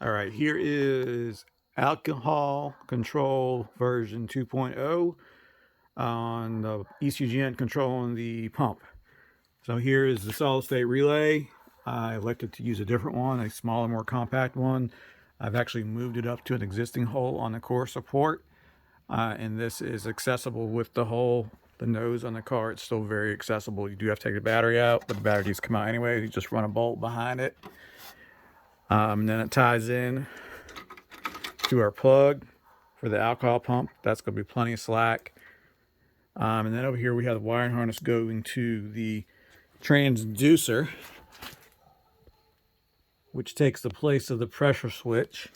All right, here is alcohol control version 2.0 on the Ecu-gn controlling the pump. So here is the solid state relay. I elected to use a different one, a smaller, more compact one. I've actually moved it up to an existing hole on the core support. And this is accessible with the hole, the nose on the car. It's still very accessible. You do have to take the battery out, but the battery needs to come out anyway. You just run a bolt behind it. And then it ties in to our plug for the alcohol pump. That's going to be plenty of slack. And then over here we have the wiring harness going to the transducer, which takes the place of the pressure switch.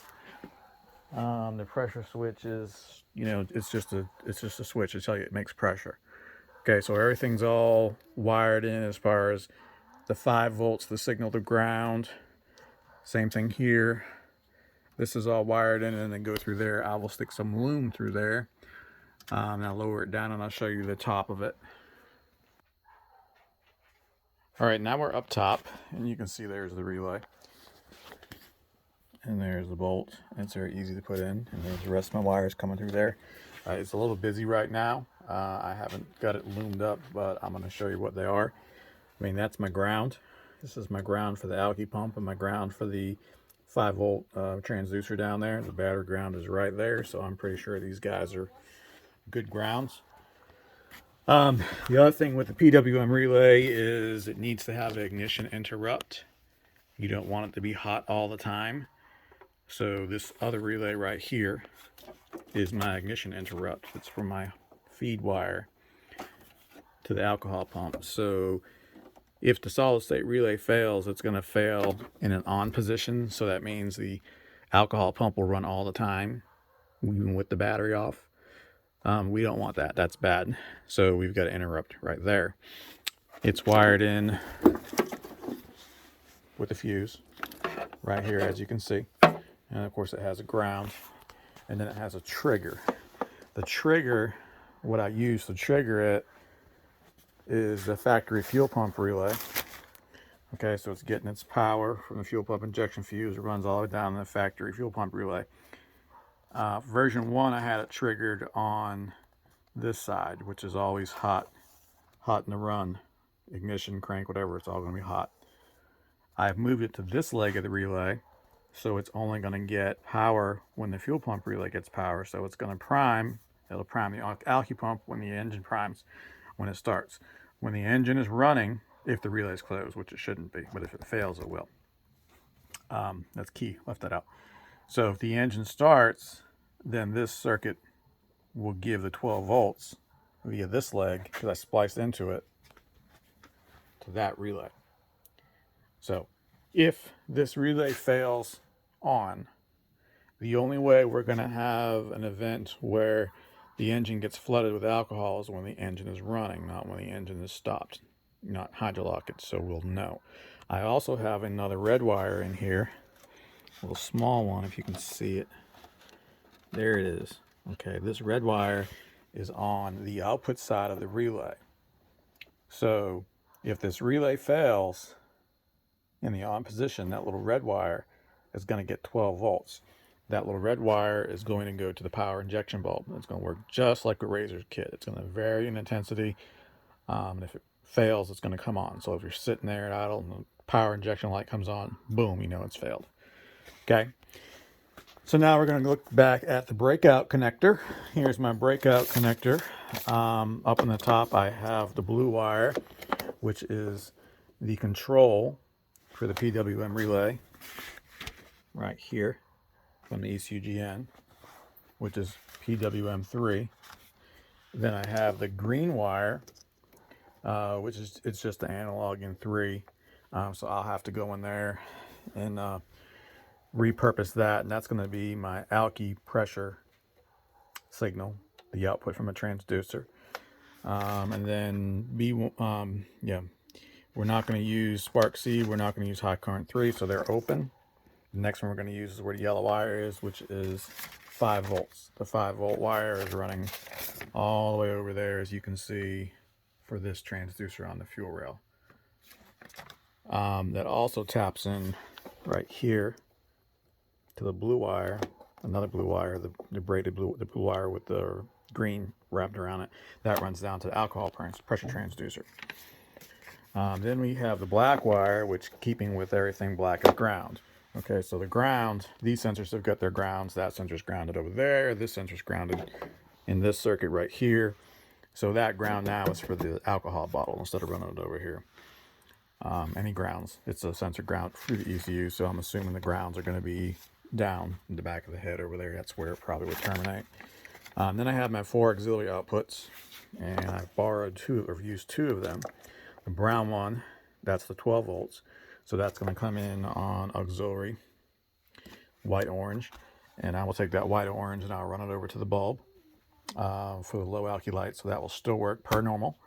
The pressure switch is, it's just a switch to tell you it makes pressure. Okay, so everything's all wired in as far as the 5 volts, the signal to ground. Same thing here. This is all wired in and then go through there. I will stick some loom through there. And I'll lower it down and I'll show you the top of it. All right, now we're up top and you can see there's the relay. And there's the bolt. It's very easy to put in. And there's the rest of my wires coming through there. It's a little busy right now. I haven't got it loomed up, but I'm going to show you what they are. I mean, that's my ground. This is my ground for the Alky pump and my ground for the 5 volt transducer down there. The battery ground is right there, so I'm pretty sure these guys are good grounds. The other thing with the PWM relay is it needs to have an ignition interrupt. You don't want it to be hot all the time. So this other relay right here is my ignition interrupt. It's from my feed wire to the alcohol pump. So if the solid state relay fails, it's going to fail in an on position. So that means the alcohol pump will run all the time, even with the battery off. We don't want that. That's bad. So we've got to interrupt right there. It's wired in with a fuse right here, as you can see. And of course it has a ground. And then it has a trigger. The trigger, what I use to trigger it is the factory fuel pump relay. Okay, so it's getting its power from the fuel pump injection fuse. It runs all the way down the factory fuel pump relay. Version 1, I had it triggered on this side, which is always hot in the run. Ignition, crank, whatever, it's all going to be hot. I've moved it to this leg of the relay, so it's only going to get power when the fuel pump relay gets power. So it's going to prime. It'll prime the Alky pump when the engine primes, when it starts. When the engine is running, if the relay is closed, which it shouldn't be, but if it fails, it will. That's key. Left that out. So if the engine starts, then this circuit will give the 12 volts via this leg, because I spliced into it, to that relay. So if this relay fails on, the only way we're going to have an event where the engine gets flooded with alcohol is when the engine is running, not when the engine is stopped. Not hydrolock it, so we'll know. I also have another red wire in here, a little small one, if you can see it. There it is. Okay, this red wire is on the output side of the relay. So if this relay fails in the on position, that little red wire is going to get 12 volts. That little red wire is going to go to the power injection bulb. It's going to work just like a Razor kit. It's going to vary in intensity. And if it fails, it's going to come on. So if you're sitting there at idle and the power injection light comes on, boom, you know it's failed. Okay. So now we're going to look back at the breakout connector. Here's my breakout connector. Up on the top, I have the blue wire, which is the control for the PWM relay right here from the Ecu-gn, which is PWM 3. Then I have the green wire, which is it's just the analog in 3. So I'll have to go in there and repurpose that, and that's going to be my Alky pressure signal, the output from a transducer. And then we're not going to use Spark C, we're not going to use high current 3, so they're open. The next one we're going to use is where the yellow wire is, which is 5 volts. The 5 volt wire is running all the way over there, as you can see, for this transducer on the fuel rail. That also taps in right here to the blue wire, another blue wire, the braided blue, the blue wire with the green wrapped around it. That runs down to the alcohol pressure transducer. Then we have the black wire, which keeping with everything black is ground. Okay, so the ground, these sensors have got their grounds. That sensor's grounded over there. This sensor's grounded in this circuit right here. So that ground now is for the alcohol bottle instead of running it over here. Any grounds, it's a sensor ground through the ECU, so I'm assuming the grounds are going to be down in the back of the head over there. That's where it probably would terminate. Then I have my 4 auxiliary outputs, and I borrowed 2 or used 2 of them. The brown one, that's the 12 volts, so that's going to come in on auxiliary white orange, and I will take that white orange and I'll run it over to the bulb for the low alky light, so that will still work per normal.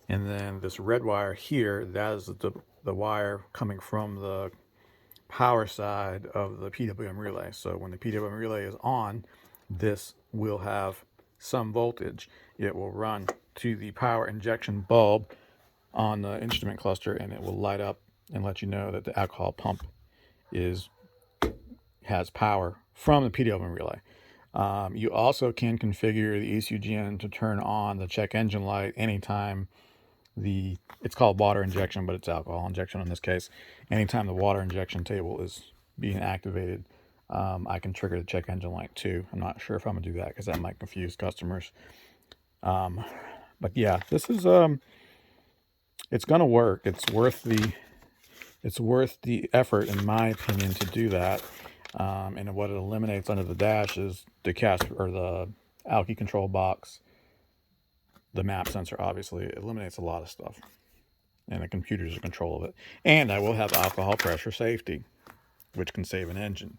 And then this red wire here, that is the wire coming from the power side of the PWM relay. So when the PWM relay is on, this will have some voltage. It will run to the power injection bulb on the instrument cluster, and it will light up and let you know that the alcohol pump has power from the PWM relay. You also can configure the Ecu-gn to turn on the check engine light anytime it's called water injection, but it's alcohol injection in this case. Anytime the water injection table is being activated, I can trigger the check engine light too. I'm not sure if I'm gonna do that because that might confuse customers. But yeah, this is it's gonna work. It's worth the effort, in my opinion, to do that. And what it eliminates under the dash is the Alky control box, the map sensor. Obviously, it eliminates a lot of stuff, and the computer's in control of it. And I will have alcohol pressure safety, which can save an engine,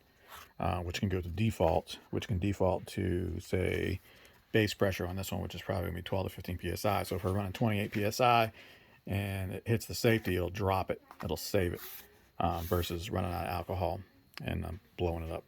which can go to default, which can default to, say, base pressure on this one, which is probably going to be 12 to 15 psi. So if we're running 28 psi and it hits the safety, it'll drop it, it'll save it, versus running out of alcohol and blowing it up.